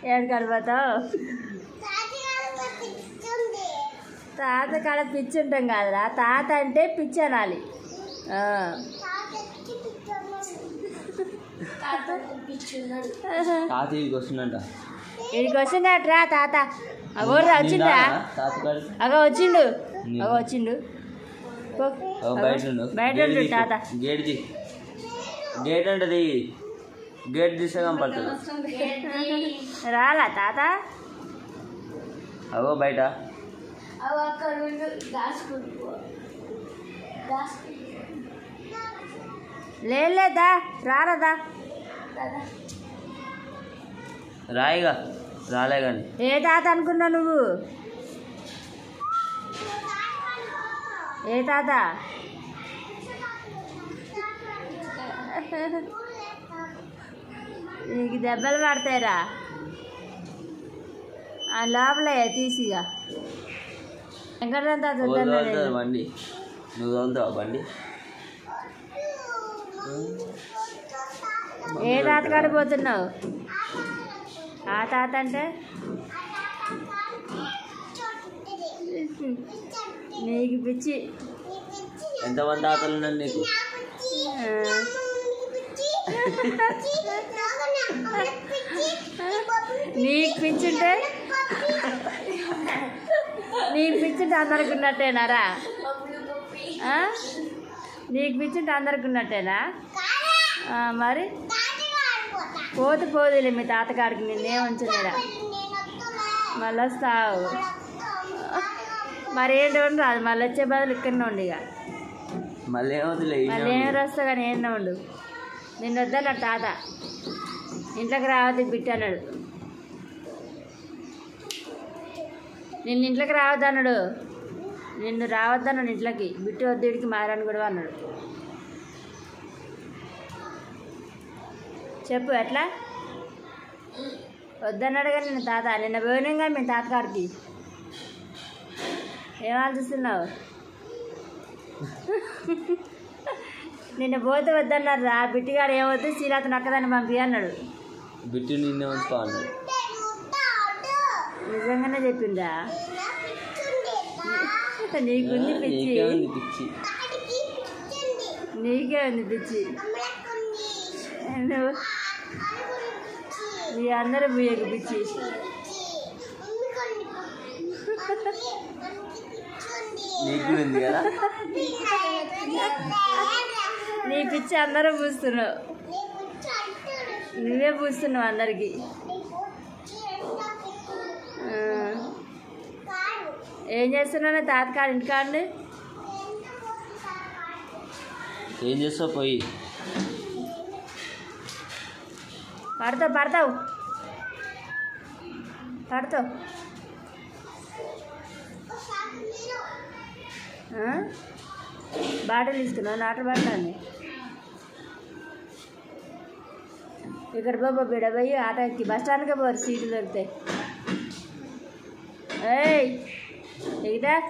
ఏడు కడిపోతావు తాత కాడ పిచ్చి ఉంటాం కాదురా తాత అంటే పిచ్చి అనాలి ఇడికి వస్తుందట్రా తాత అగోర్రా వచ్చిందా అగో వచ్చిండు బయట ఉండు తాత గేట్ అంటే గేట్ తీసే కనపడుతుంది రాలా తాత అగో బయట లేదా రారదా రాయిగా రాలే కానీ ఏ తాత అనుకున్నావు నువ్వు ఏ తాత నీకు దెబ్బలు పడతాయిరా ఆ లోపలే తీసిగా వెంకటరామ తాత బండి నువ్వు తోలుతావా బండి ఏ తాత కాడిపోతున్నావు ఆ తాత అంటే నీకు పిచ్చి ఎంతమంది తాతలు ఉన్నారు నీకు నీకు పిచ్చుంటే అందరికి ఉన్నట్టేనారా నీకు పిచ్చుంటే అందరికి ఉన్నట్టేనా మరి పోదులే మీ తాతగాడికి నిన్నే ఉంచలేరా మళ్ళీ వస్తావు మరి ఏంటి ఉండు రాదు మళ్ళీ వచ్చే బదులు ఇక్కడనే ఉండు ఇక మళ్ళీ ఏం వస్తావు కానీ ఏంటో ఉండు నిన్ను వద్దన్నాడు తాత ఇంట్లోకి రావద్దు బిట్టు అన్నాడు నిన్ను ఇంట్లోకి రావద్దు అన్నాడు నిన్ను రావద్దన్నాడు ఇంట్లోకి బిట్టు వద్దుడికి మారని కూడా అన్నాడు చెప్పు ఎట్లా వద్దన్నాడు కానీ నిన్న తాత నిన్న పోయినాం కానీ మీ తాతగారికి ఏం ఆలోచిస్తున్నావు నిన్న పోతే వద్దన్నారు రా బిట్టిగాడు ఏమవుతుంది శ్రీనాథ్ అక్కదాన్ని పంపి అన్నాడు బిట్టు నిన్నే ఉంచుకో అన్నాడు నిజంగానే చెప్పిందా నీకుంది పిచ్చి నీకే ఉంది పిచ్చి నువ్వు మీ అందరూ మీకు పిచ్చి నీ పిచ్చి అందరూ పూస్తున్నావు నువ్వే పూస్తున్నావు అందరికి ఏం చేస్తున్నావు తాతకాడ ఇంటికాడిని ఏం చేస్తావు పోయి పడతావు బాటలు ఇస్తున్నావు నాటు పడతాను ఇక్కడ బాబా బిడ పోయి ఆటో ఎక్కి బస్ స్టాండ్కే పోరు సీట్లు దొరుకుతాయి ఏయ్ ఎగిదా